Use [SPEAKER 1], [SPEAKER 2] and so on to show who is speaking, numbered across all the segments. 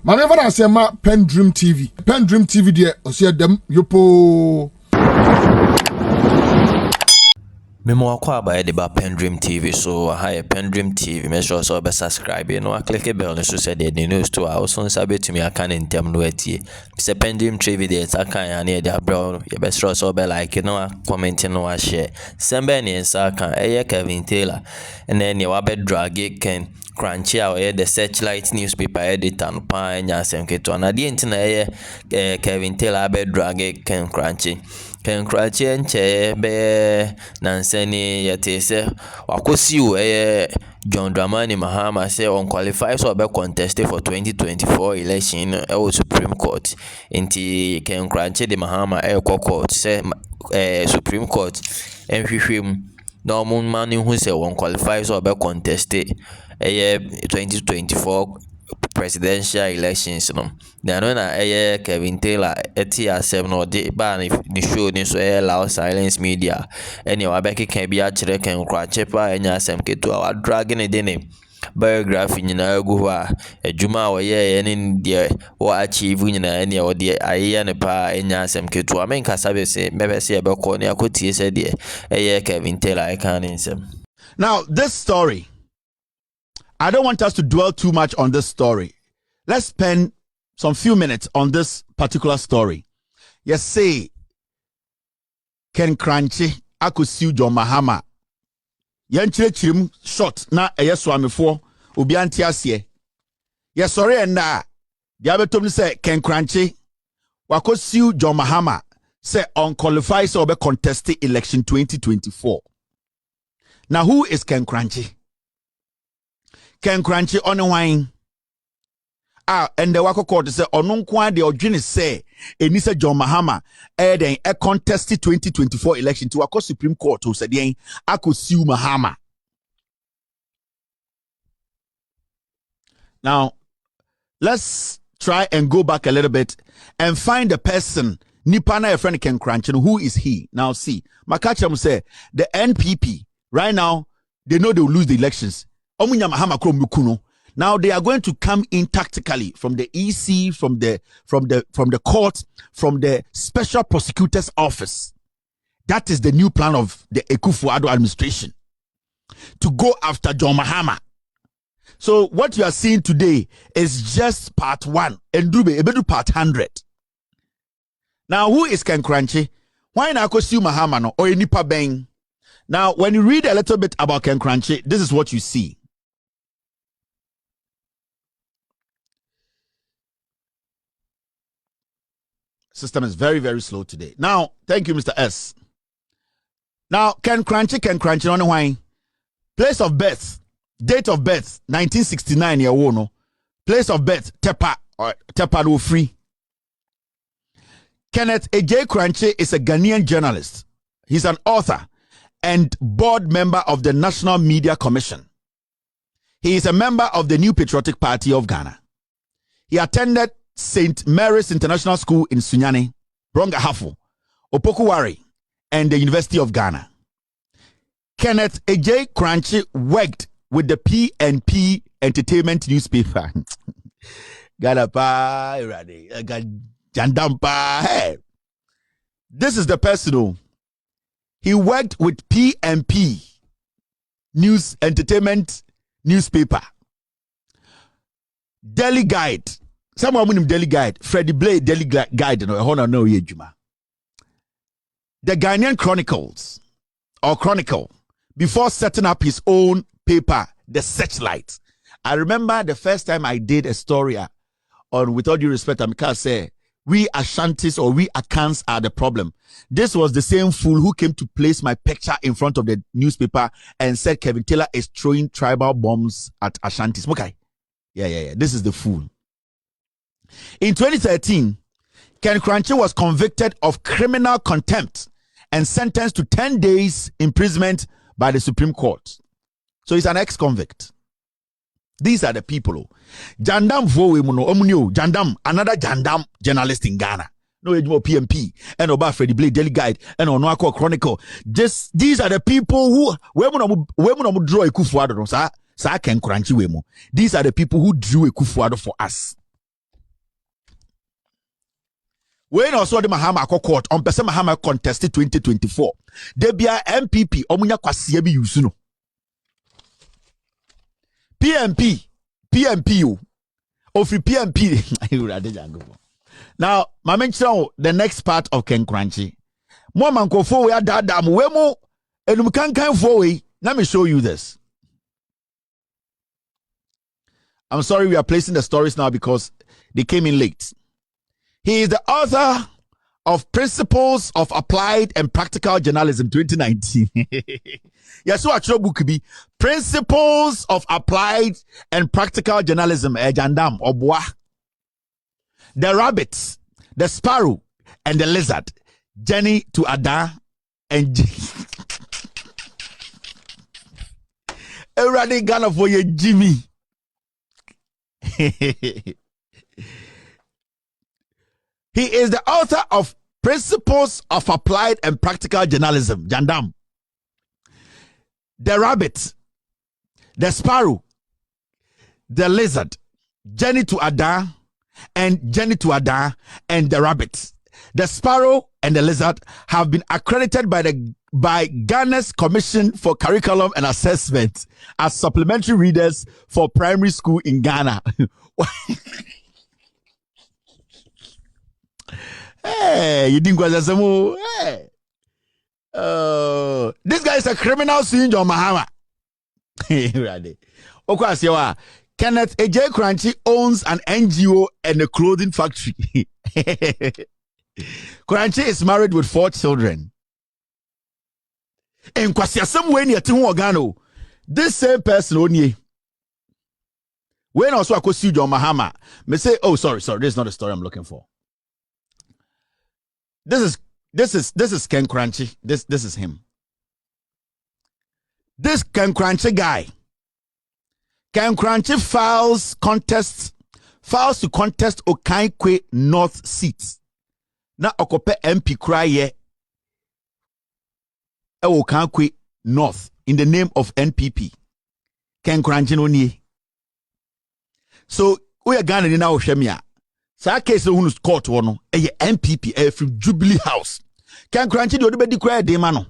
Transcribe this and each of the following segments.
[SPEAKER 1] Manever I say ma PENDREAM TV. PENDREAM TV there, I see them yopo.
[SPEAKER 2] Memo akwa ba de ba PENDREAM TV so hi PENDREAM TV make sure so be subscribe no click bell no so say the news to our so sabe to me aka ntem no atie se PENDREAM TV there aka ya na de abro you be sure so be like no comment no share sembe ne nsa kan Kelvin Taylor and then you be drag Ken Kuranchie the Searchlight newspaper editor no pa nya asem keto na de ntina Kelvin Taylor be drag Ken Kuranchie nche be nansani yete se wakosi wo John Dramani Mahama say unqualified so be contested for 2024 election at Supreme Court inti Ken Kuranchie de Mahama court say Supreme Court enhwehwem no man who say unqualified so be contested 2024 presidential elections no na no na Kelvin Taylor asem no de ba ni show ni so loud silence media any wa be kan bi a kire Ken Kuranchie pa enya asem keto a dragging de ne biography nyina agu a adwuma wo ye ne de wo achieve nyina ne wo de aye ne pa enya asem keto a men kasa be se mebe se e be ko ne akotie se de Kelvin Taylor kan nsem.
[SPEAKER 3] Now this story, I don't want us to dwell too much on this story. Let's spend some few minutes on this particular story. Yes, say Ken Kuranchie akusiu John Mahama. Yenchire chirim short na eyeswamefo obi anti ase. Yes, sorry na dia betom say Ken Kuranchie wakosiu John Mahama say unqualified so be contest election 2024. Now who is Ken Kuranchie? Ken Kuranchie on wine. And the wako court say on kwa de odwene say enisa John Mahama then a contest 2024 election to wako Supreme Court who said yen akosiu Mahama. Now let's try and go back a little bit and find the person Nipana a friend Ken Kuranchie. Who is he? Now see, Makacham say the NPP right now they know they will lose the elections. Now they are going to come in tactically from the EC, from the court, from the special prosecutor's office. That is the new plan of the Akufo-Addo administration to go after John Mahama. So what you are seeing today is just part 1 and do part 100. Now who is Ken Kuranchie? Why not Akosiu Mahama no or Nipa Beng? Now when you read a little bit about Ken Kuranchie, this is what you see. System is very, very slow today. Now, thank you, Mr. S. Now, Ken Kuranchie on the wine. Place of birth, date of birth, 1969 year old. Place of birth, Tepa no free. Kenneth Kuranchie is a Ghanaian journalist. He's an author and board member of the National Media Commission. He is a member of the New Patriotic Party of Ghana. He attended St. Mary's International School in Sunyani, Brongahafo, Opokuwari, and the University of Ghana. Kenneth Kuranchie worked with the PNP Entertainment newspaper. This is the person. He worked with PNP News Entertainment newspaper. Daily Guide. Someone with him Daily Guide. Freddie Blade Daily Guide. The Ghanaian Chronicles or Chronicle before setting up his own paper, the Searchlight. I remember the first time I did a story on, with all due respect, I can't say we Ashantis or we Akans are the problem. This was the same fool who came to place my picture in front of the newspaper and said Kelvin Taylor is throwing tribal bombs at Ashantis. Okay. Yeah. This is the fool. In 2013, Ken Kuranchie was convicted of criminal contempt and sentenced to 10 days imprisonment by the Supreme Court. So he's an ex-convict. These are the people. Jandam Vowe Muno Omunio, Jandam, another Jandam journalist in Ghana. No PMP and Oba Freddie Blade Daily Guide and Onoako Chronicle. These are the people who we draw a Kufuado, Ken Kuranchie wemo. These are the people who drew a Kufuado for us. When also the Mahama court on person Mahama contested 2024. There be a MPP omunya kwasia bi yusuno. PMP of PMP. Now, my mention the next part of Ken Kuranchie. More man go for we are dadam wemo and we can for we. Let me show you this. I'm sorry we are placing the stories now because they came in late. He is the author of Principles of Applied and Practical Journalism 2019. Yes, so actually book be Principles of Applied and Practical Journalism. Jandam Obwa. The rabbit, the sparrow, and the lizard. Journey to Ada and Everybody Ghana for you, Jimmy. He is the author of Principles of Applied and Practical Journalism. Jandam. The rabbit, the sparrow, the lizard, Journey to Ada, and Journey to Ada, and the rabbit. The sparrow and the lizard have been accredited by Ghana's Commission for Curriculum and Assessment as supplementary readers for primary school in Ghana. Hey, you didn't go to some. Hey, this guy is a criminal suing Mahama. Kenneth Agyapong owns an NGO and a clothing factory. Kuranchie is married with 4 children. And this same person only. When also I could see John Mahama, may say, oh, sorry, this is not the story I'm looking for. This is Ken Kuranchie. This is him. This Ken Kuranchie guy. Ken Kuranchie files to contest Okaikwe North seats. Na okope MP kraye Okaikwe North in the name of NPP. Ken Kuranchie no nie. So we are Ghana na ohwemia. Sa case who court one NPP from Jubilee House. Ken Kuranchie do be cry de ma no.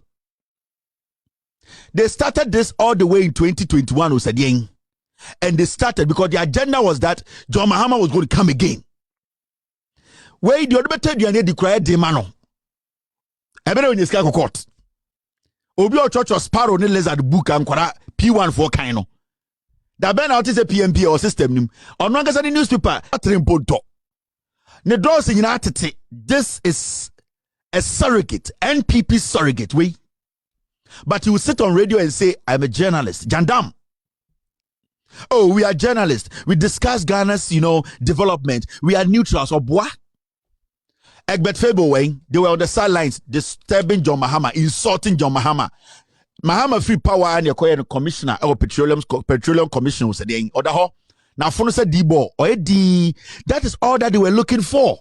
[SPEAKER 3] They started this all the way in 2021 Osadien. And they started because the agenda was that John Mahama was going to come again. Where the other better you declared the man. Ebere when you court. Obi o church of Sparrow ne lizard book and kwara P1 for kind. Da ben out is a PMP or system nim. On one the newspaper atrimponto. Ne draws in atete. This is a surrogate, NPP surrogate. We. But he will sit on radio and say, I'm a journalist. Jandam. Oh, we are journalists. We discuss Ghana's, development. We are neutrals. Or what? Egbert Febo, they were on the sidelines disturbing John Mahama, insulting John Mahama. Mahama free power and you're commissioner or petroleum commission was saying, or the ho. Now, phone said Debo or D. That is all that they were looking for.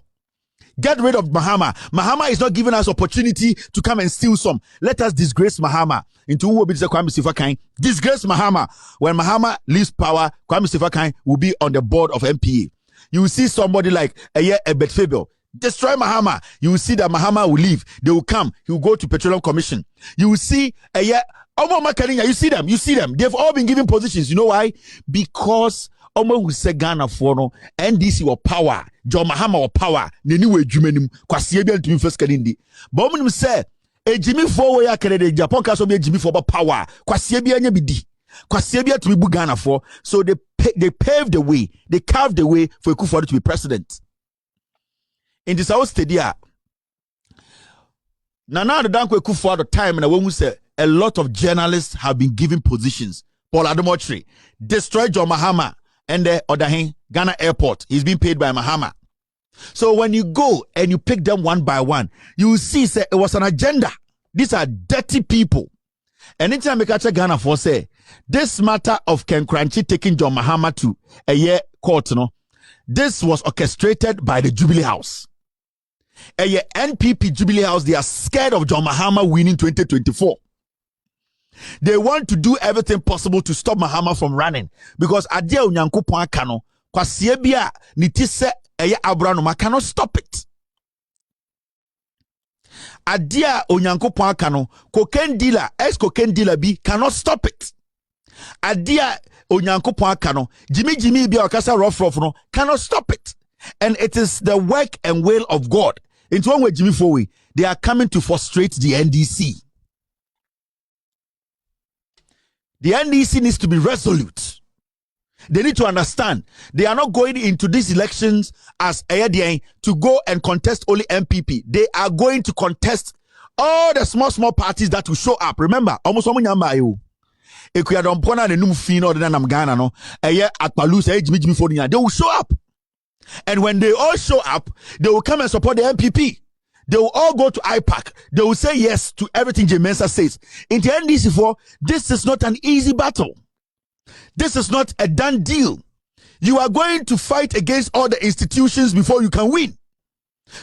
[SPEAKER 3] Get rid of Mahama. Mahama is not giving us opportunity to come and steal some. Let us disgrace Mahama. Into who will be the Kwame Sifakai. Disgrace Mahama. When Mahama leaves power, Kwame Sifakai will be on the board of MPA. You will see somebody like Ebet Fabel. Destroy Mahama. You will see that Mahama will leave. They will come. He will go to Petroleum Commission. You will see you see them. You see them. They've all been given positions. You know why? Because Omo who say Ghana for no NDC or power, John Mahama or power, Neniwe Jumenim, Kwasiebia to me first Kalindi. But Omo say, a Jimmy for where Canada, Japan can be Jimmy for power, Kwasiebia Nyabidi, Kwasiebia to be Ghana for. So they paved the way, they carved the way for Kufuor to be president. In this house, Stadia. Now the Dankwe Kufuor the time, and when we say a lot of journalists have been given positions. Paul Adomotri destroyed John Mahama. And the other hand, Ghana Airport, he's being paid by Mahama. So when you go and you pick them one by one, you will see say, it was an agenda. These are dirty people. And anytime we catch Ghana for say, this matter of Ken Kuranchie taking John Mahama to a year court, this was orchestrated by the Jubilee House. A year NPP Jubilee House, they are scared of John Mahama winning 2024. They want to do everything possible to stop Mahama from running because adia unyankopon aka no kwasie bia ni ti se eye abrano cannot stop it. Adia onyankopon aka no, cocaine dealer, ex-cocaine dealer bi cannot stop it. Adia onyankopon aka no, Jimmy bi okasa rough no cannot stop it. And it is the work and will of God. Into one way Jimmy Fowe, they are coming to frustrate the NDC. The NDC needs to be resolute. They need to understand they are not going into these elections as a to go and contest only MPP. They are going to contest all the small parties that will show up. Remember, almost they will show up. And when they all show up, they will come and support the MPP. They will all go to IPAC. They will say yes to everything J Mensa says. In the NDC4, this is not an easy battle. This is not a done deal. You are going to fight against all the institutions before you can win.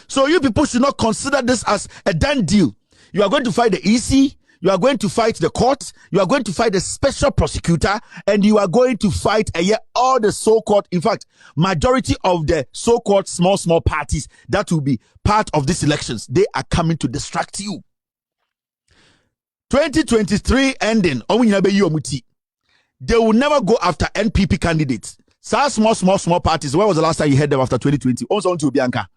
[SPEAKER 3] So you people should not consider this as a done deal. You are going to fight the EC. You are going to fight the court. You are going to fight the special prosecutor. And you are going to fight all the so-called, in fact, majority of the so-called small parties that will be part of these elections. They are coming to distract you. 2023 ending. They will never go after NPP candidates. So small parties. When was the last time you heard them after 2020? Also to Bianca.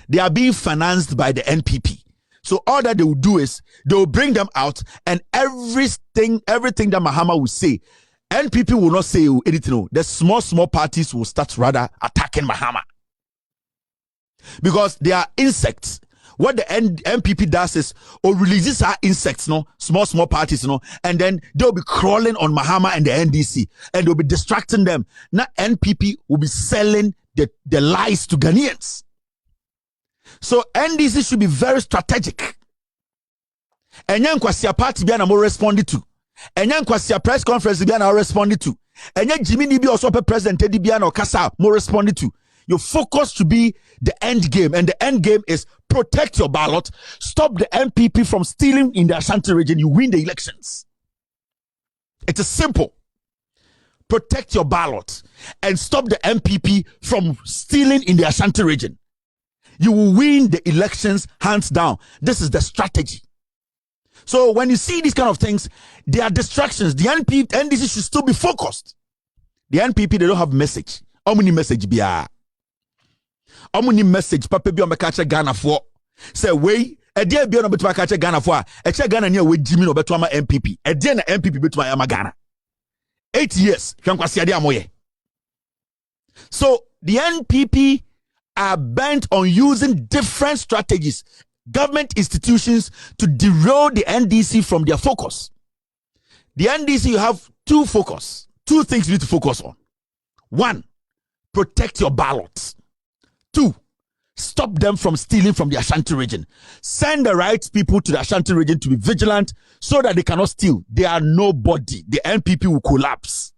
[SPEAKER 3] They are being financed by the NPP. So all that they will do is they will bring them out, and everything that Mahama will say, NPP will not say anything. The small parties will start rather attacking Mahama because they are insects. What the NPP does is releases our insects, small parties, and then they'll be crawling on Mahama and the NDC, and they'll be distracting them. Now NPP will be selling the lies to Ghanaians. So NDC should be very strategic. Enya nkwasia party bia na mo responded to. Enya nkwasia press conference bia na responded to. Enya Jimmy ni bi also president di bia na okasa mo responded to. Your focus should be the end game, and the end game is protect your ballot, stop the MPP from stealing in the Ashanti region, you win the elections. It is simple. Protect your ballot and stop the MPP from stealing in the Ashanti region. You will win the elections hands down. This is the strategy. So when you see these kind of things, they are distractions. The NDC should still be focused. The NPP, they don't have message. How many message biya? How many message papa bi o meka Ghana for? Say we e dey bi o no beto meka Ghana for. E che Ghana ne we Jimmy no beto ama MPP. E dey na MPP beto ama Ghana. 8 years hwankwase ade amoye. So the NPP are bent on using different strategies, government institutions, to derail the NDC from their focus. The NDC, you have two things you need to focus on. 1, protect your ballots. 2, stop them from stealing from the Ashanti region. Send the right people to the Ashanti region to be vigilant so that they cannot steal. They are nobody. The NPP will collapse.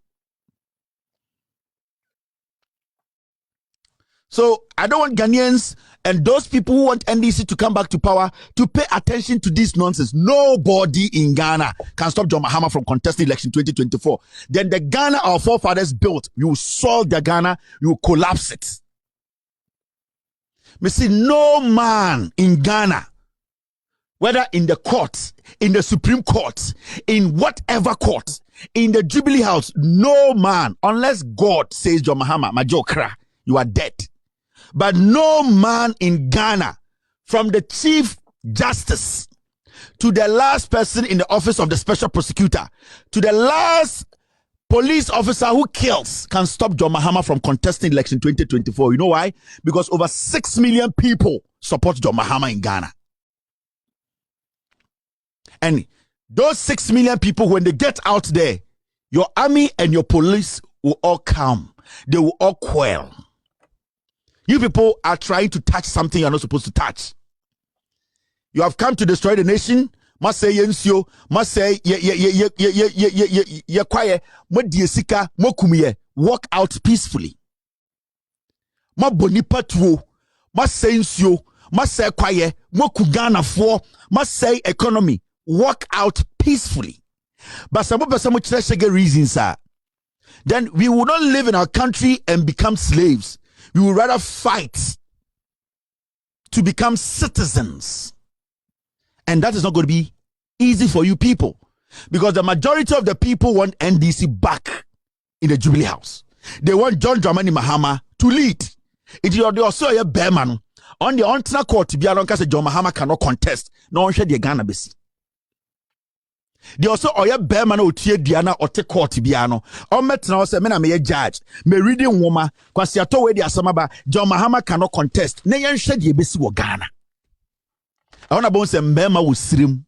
[SPEAKER 3] So I don't want Ghanaians and those people who want NDC to come back to power to pay attention to this nonsense. Nobody in Ghana can stop John Mahama from contesting election 2024. Then the Ghana our forefathers built, you will solve the Ghana, you will collapse it. Me see no man in Ghana, whether in the court, in the Supreme Court, in whatever court, in the Jubilee House, no man, unless God says John Mahama, Majokra, you are dead. But no man in Ghana, from the Chief Justice to the last person in the office of the special prosecutor to the last police officer who kills, can stop John Mahama from contesting election 2024. You know why? Because over 6 million people support John Mahama in Ghana. And those 6 million people, when they get out there, your army and your police will all come. They will all quail. You people are trying to touch something you're not supposed to touch. You have come to destroy the nation. Must say yensio, must say ye quiet, mo diesika, mo kumiye. Walk out peacefully. Mo boni patwo, must say yensio, must say quiet, mo kugana for, must say economy. Walk out peacefully. But some reasons are. Then we will not live in our country and become slaves. We would rather fight to become citizens. And that is not going to be easy for you people, because the majority of the people want NDC back in the Jubilee House. They want John Dramani Mahama to lead. It is also a bearman on the Ontana court to be along because John Mahama cannot contest. No one should the Ghana base. They also oya bearman o tie Diana or take court to be ano. On met now say me a judge. Me reading woman kwasi ato we di asamaba John Mahama cannot contest. Ne yan should the base wo Ghana. I want to say bearman will srim